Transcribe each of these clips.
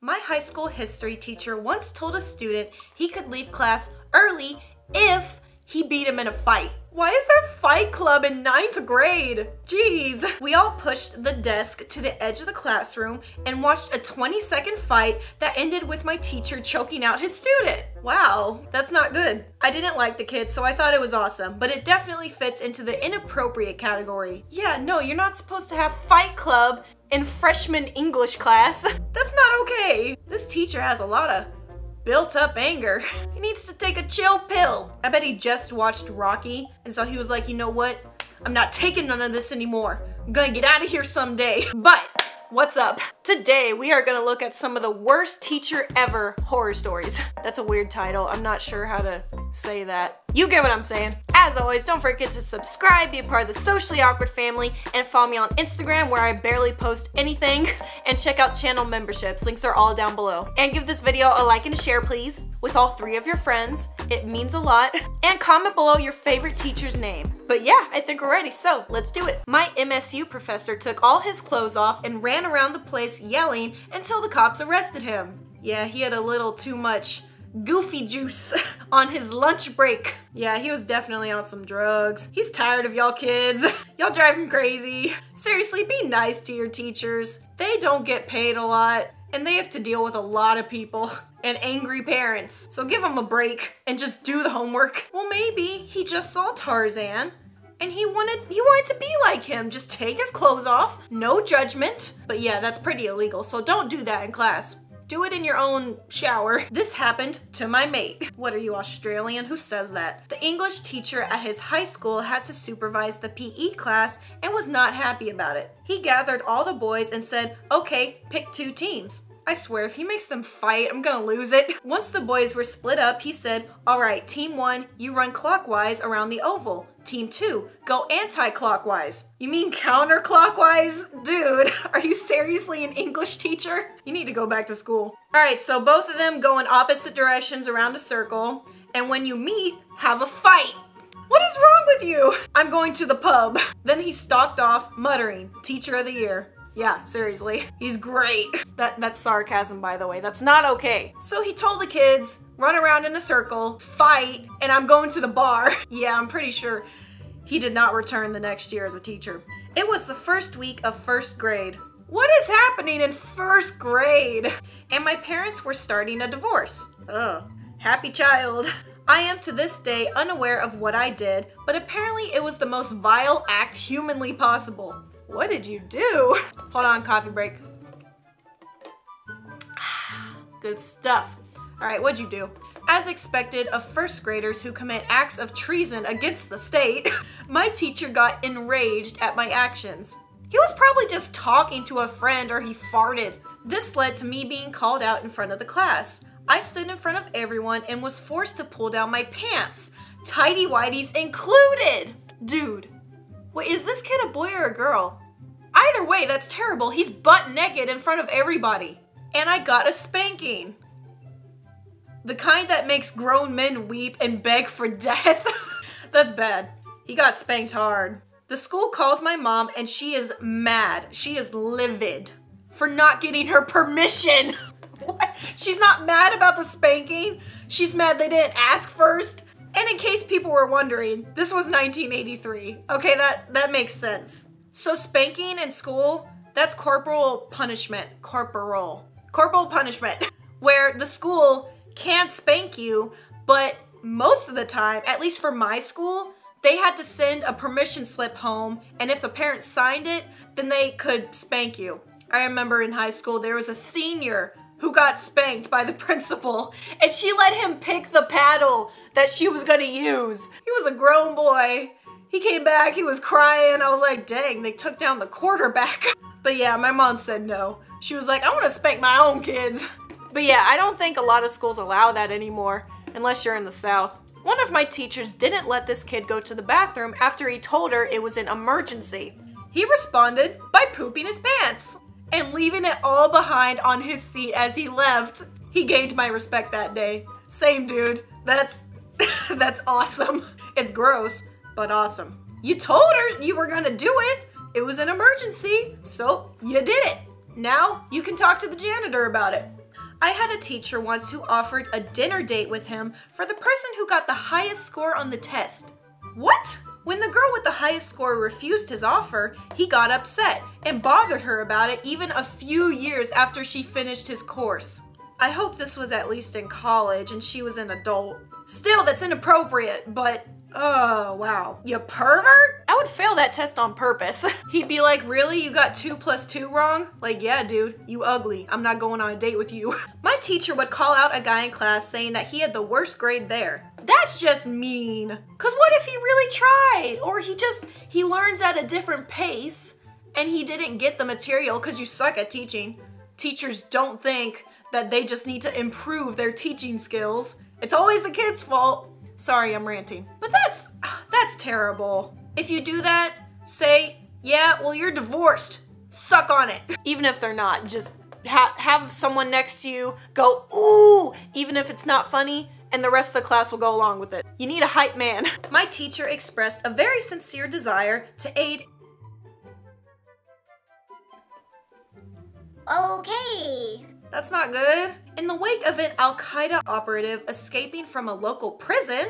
My high school history teacher once told a student he could leave class early if he beat him in a fight. Why is there fight club in 9th grade? Jeez. We all pushed the desk to the edge of the classroom and watched a 20-second fight that ended with my teacher choking out his student. Wow, that's not good. I didn't like the kid, so I thought it was awesome, but it definitely fits into the inappropriate category. Yeah, no, you're not supposed to have fight club in freshman English class. That's not okay. This teacher has a lot of built up anger. He needs to take a chill pill. I bet he just watched Rocky, and so he was like, you know what? I'm not taking none of this anymore. I'm gonna get out of here someday. But what's up? Today we are gonna look at some of the worst teacher ever horror stories. That's a weird title. I'm not sure how to say that. You get what I'm saying. As always, don't forget to subscribe, be a part of the socially awkward family, and follow me on Instagram where I barely post anything, and check out channel memberships. Links are all down below. And give this video a like and a share, please, with all 3 of your friends. It means a lot. And comment below your favorite teacher's name. But yeah, I think we're ready, so let's do it. My MSU professor took all his clothes off and ran around the place yelling until the cops arrested him. Yeah, he had a little too much goofy juice on his lunch break. Yeah, he was definitely on some drugs. He's tired of y'all kids. Y'all drive him crazy. Seriously, be nice to your teachers. They don't get paid a lot, and they have to deal with a lot of people and angry parents. So give them a break and just do the homework. Well, maybe he just saw Tarzan and he wanted to be like him. Just take his clothes off, no judgment. But yeah, that's pretty illegal, so don't do that in class. Do it in your own shower. This happened to my mate. What are you, Australian? Who says that? The English teacher at his high school had to supervise the PE class and was not happy about it. He gathered all the boys and said, okay, pick 2 teams. I swear, if he makes them fight, I'm gonna lose it. Once the boys were split up, he said, all right, team 1, you run clockwise around the oval. Team 2, go anti-clockwise. You mean counterclockwise? Dude, are you seriously an English teacher? You need to go back to school. All right, so both of them go in opposite directions around a circle, and when you meet, have a fight. What is wrong with you? I'm going to the pub. Then he stalked off, muttering, Teacher of the Year. Yeah, seriously. He's great. That's sarcasm, by the way. That's not okay. So he told the kids, run around in a circle, fight, and I'm going to the bar. Yeah, I'm pretty sure he did not return the next year as a teacher. It was the first week of 1st grade. What is happening in 1st grade? And my parents were starting a divorce. Ugh, happy child. I am to this day unaware of what I did, but apparently it was the most vile act humanly possible. What did you do? Hold on, coffee break. Good stuff. All right, what'd you do? As expected of 1st graders who commit acts of treason against the state, my teacher got enraged at my actions. He was probably just talking to a friend or he farted. This led to me being called out in front of the class. I stood in front of everyone and was forced to pull down my pants, tighty-whities included. Dude. Wait, is this kid a boy or a girl? Either way, that's terrible. He's butt naked in front of everybody. And I got a spanking. The kind that makes grown men weep and beg for death. That's bad. He got spanked hard. The school calls my mom and she is mad. She is livid for not getting her permission. What? She's not mad about the spanking. She's mad they didn't ask first. And in case people were wondering, this was 1983. Okay, that makes sense. So spanking in school, that's corporal punishment. Corporal punishment. Where the school can spank you, but most of the time, at least for my school, they had to send a permission slip home, and if the parents signed it, then they could spank you. I remember in high school, there was a senior who got spanked by the principal, and she let him pick the paddle that she was gonna use. He was a grown boy. He came back, he was crying. I was like, dang, they took down the quarterback. But yeah, my mom said no. She was like, I wanna spank my own kids. But yeah, I don't think a lot of schools allow that anymore, unless you're in the South. One of my teachers didn't let this kid go to the bathroom after he told her it was an emergency. He responded by pooping his pants and leaving it all behind on his seat as he left. He gained my respect that day. Same dude. That's awesome. It's gross, but awesome. You told her you were gonna do it. It was an emergency, so you did it. Now you can talk to the janitor about it. I had a teacher once who offered a dinner date with him for the person who got the highest score on the test. What? When the girl with the highest score refused his offer, he got upset and bothered her about it even a few years after she finished his course. I hope this was at least in college and she was an adult. Still, that's inappropriate, but oh, wow. You pervert? I would fail that test on purpose. He'd be like, really? You got 2 + 2 wrong? Like, yeah, dude, you ugly. I'm not going on a date with you. My teacher would call out a guy in class saying that he had the worst grade there. That's just mean. Cause what if he really tried? Or he learns at a different pace and he didn't get the material cause you suck at teaching. Teachers don't think that they just need to improve their teaching skills. It's always the kid's fault. Sorry, I'm ranting. But that's terrible. If you do that, say, yeah, well, you're divorced. Suck on it. Even if they're not, just have someone next to you go, ooh, even if it's not funny, and the rest of the class will go along with it. You need a hype man. My teacher expressed a very sincere desire to aid. Okay. That's not good. In the wake of an Al-Qaeda operative escaping from a local prison,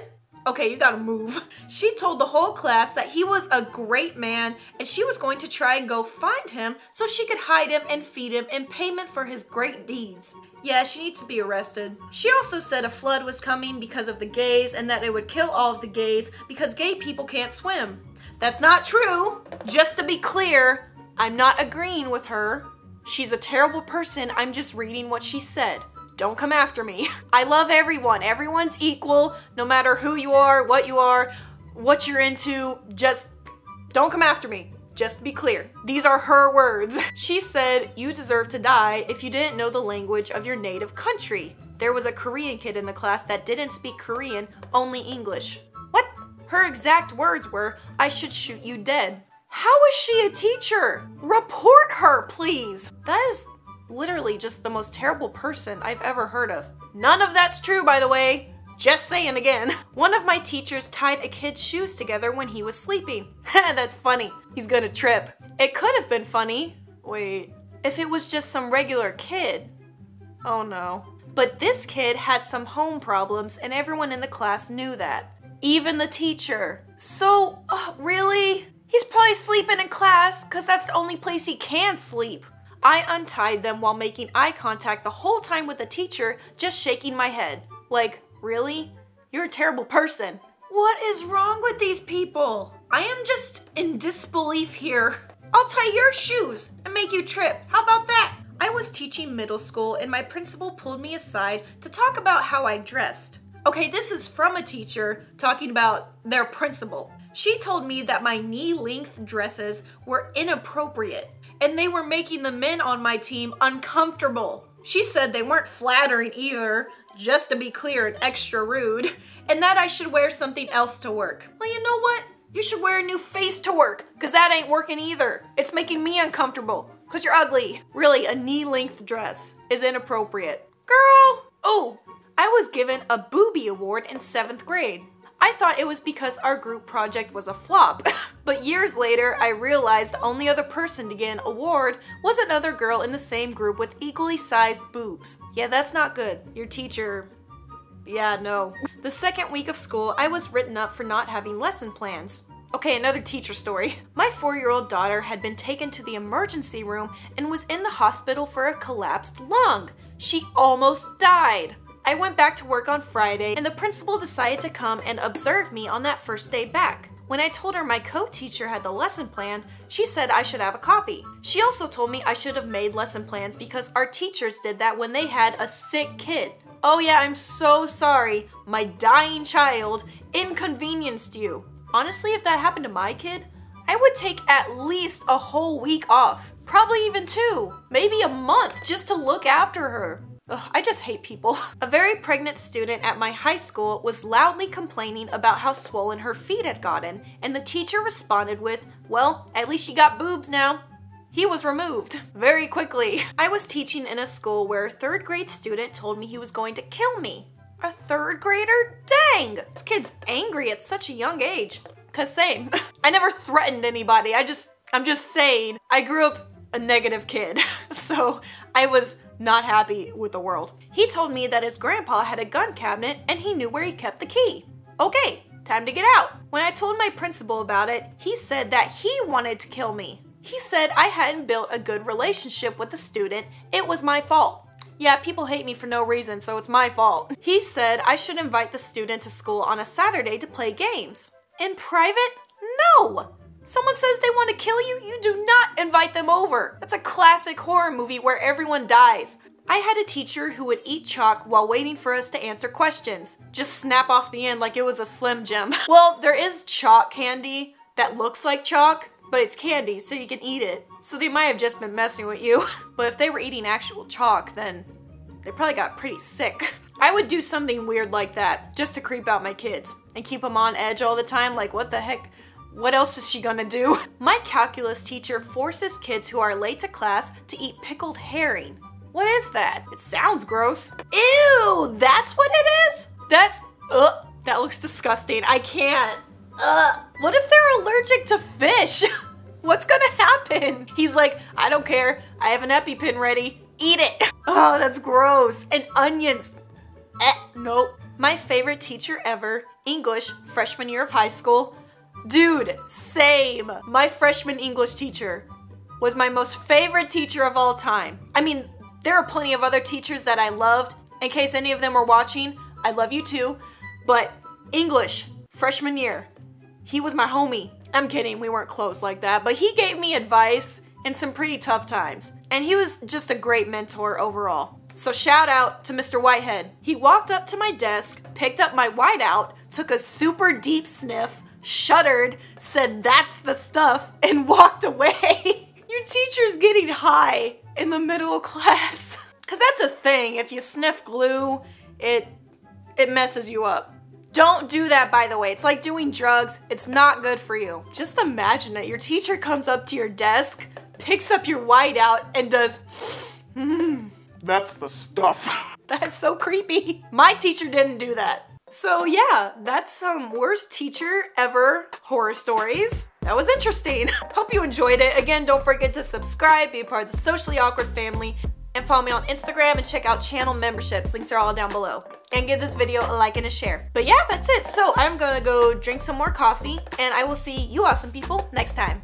okay, you gotta move. She told the whole class that he was a great man and she was going to try and go find him so she could hide him and feed him in payment for his great deeds. Yeah, she needs to be arrested. She also said a flood was coming because of the gays and that it would kill all of the gays because gay people can't swim. That's not true. Just to be clear, I'm not agreeing with her. She's a terrible person. I'm just reading what she said. Don't come after me. I love everyone. Everyone's equal, no matter who you are, what you're into. Just don't come after me. Just to be clear. These are her words. She said, you deserve to die if you didn't know the language of your native country. There was a Korean kid in the class that didn't speak Korean, only English. What? Her exact words were, I should shoot you dead. How is she a teacher? Report her, please. That is literally just the most terrible person I've ever heard of. None of that's true, by the way. Just saying again. One of my teachers tied a kid's shoes together when he was sleeping. That's funny. He's gonna trip. It could have been funny. Wait, if it was just some regular kid. Oh no. But this kid had some home problems and everyone in the class knew that. Even the teacher. So, really? He's probably sleeping in class because that's the only place he can sleep. I untied them while making eye contact the whole time with the teacher, just shaking my head. Like, really? You're a terrible person. What is wrong with these people? I am just in disbelief here. I'll tie your shoes and make you trip. How about that? I was teaching middle school and my principal pulled me aside to talk about how I dressed. Okay, this is from a teacher talking about their principal. She told me that my knee-length dresses were inappropriate and they were making the men on my team uncomfortable. She said they weren't flattering either, just to be clear and extra rude, and that I should wear something else to work. Well, you know what? You should wear a new face to work, because that ain't working either. It's making me uncomfortable, because you're ugly. Really, a knee-length dress is inappropriate. Girl! Oh, I was given a booby award in 7th grade. I thought it was because our group project was a flop, but years later I realized the only other person to get an award was another girl in the same group with equally sized boobs. Yeah, that's not good. Your teacher... yeah, no. The second week of school, I was written up for not having lesson plans. Okay, another teacher story. My 4-year-old daughter had been taken to the emergency room and was in the hospital for a collapsed lung. She almost died. I went back to work on Friday and the principal decided to come and observe me on that first day back. When I told her my co-teacher had the lesson plan, she said I should have a copy. She also told me I should have made lesson plans because our teachers did that when they had a sick kid. Oh yeah, I'm so sorry. My dying child inconvenienced you. Honestly, if that happened to my kid, I would take at least a whole week off. Probably even 2, maybe a month just to look after her. Ugh, I just hate people. A very pregnant student at my high school was loudly complaining about how swollen her feet had gotten, and the teacher responded with, well, at least she got boobs now. He was removed very quickly. I was teaching in a school where a 3rd grade student told me he was going to kill me. A 3rd grader? Dang! This kid's angry at such a young age. 'Cause same. I never threatened anybody. I'm just saying. I grew up a negative kid. So I was not happy with the world. He told me that his grandpa had a gun cabinet and he knew where he kept the key. Okay, time to get out. When I told my principal about it, he said that he wanted to kill me. He said I hadn't built a good relationship with the student. It was my fault. Yeah, people hate me for no reason, so it's my fault. He said I should invite the student to school on a Saturday to play games. In private? No! Someone says they want to kill you, you do not invite them over. That's a classic horror movie where everyone dies. I had a teacher who would eat chalk while waiting for us to answer questions. Just snap off the end like it was a Slim Jim. Well, there is chalk candy that looks like chalk, but it's candy, so you can eat it. So they might have just been messing with you. But if they were eating actual chalk, then they probably got pretty sick. I would do something weird like that just to creep out my kids and keep them on edge all the time. Like, what the heck? What else is she gonna do? My calculus teacher forces kids who are late to class to eat pickled herring. What is that? It sounds gross. Ew, that's what it is? That looks disgusting. I can't. What if they're allergic to fish? What's gonna happen? He's like, I don't care. I have an EpiPen ready. Eat it. Oh, that's gross. And onions. Nope. My favorite teacher ever, English, freshman year of high school. Dude, same. My freshman English teacher was my most favorite teacher of all time. I mean, there are plenty of other teachers that I loved. In case any of them were watching, I love you too. But English, freshman year, he was my homie. I'm kidding, we weren't close like that, but he gave me advice in some pretty tough times. And he was just a great mentor overall. So shout out to Mr. Whitehead. He walked up to my desk, picked up my whiteout, took a super deep sniff, shuddered, said that's the stuff, and walked away. Your teacher's getting high in the middle of class. Cause that's a thing, if you sniff glue, it messes you up. Don't do that, by the way. It's like doing drugs. It's not good for you. Just imagine it. Your teacher comes up to your desk, picks up your whiteout, and does, That's the stuff. That's so creepy. My teacher didn't do that. So yeah, that's some worst teacher ever horror stories. That was interesting. Hope you enjoyed it. Again, don't forget to subscribe, be a part of the Socially Awkward family, and follow me on Instagram and check out channel memberships. Links are all down below. And give this video a like and a share. But yeah, that's it. So I'm gonna go drink some more coffee, and I will see you awesome people next time.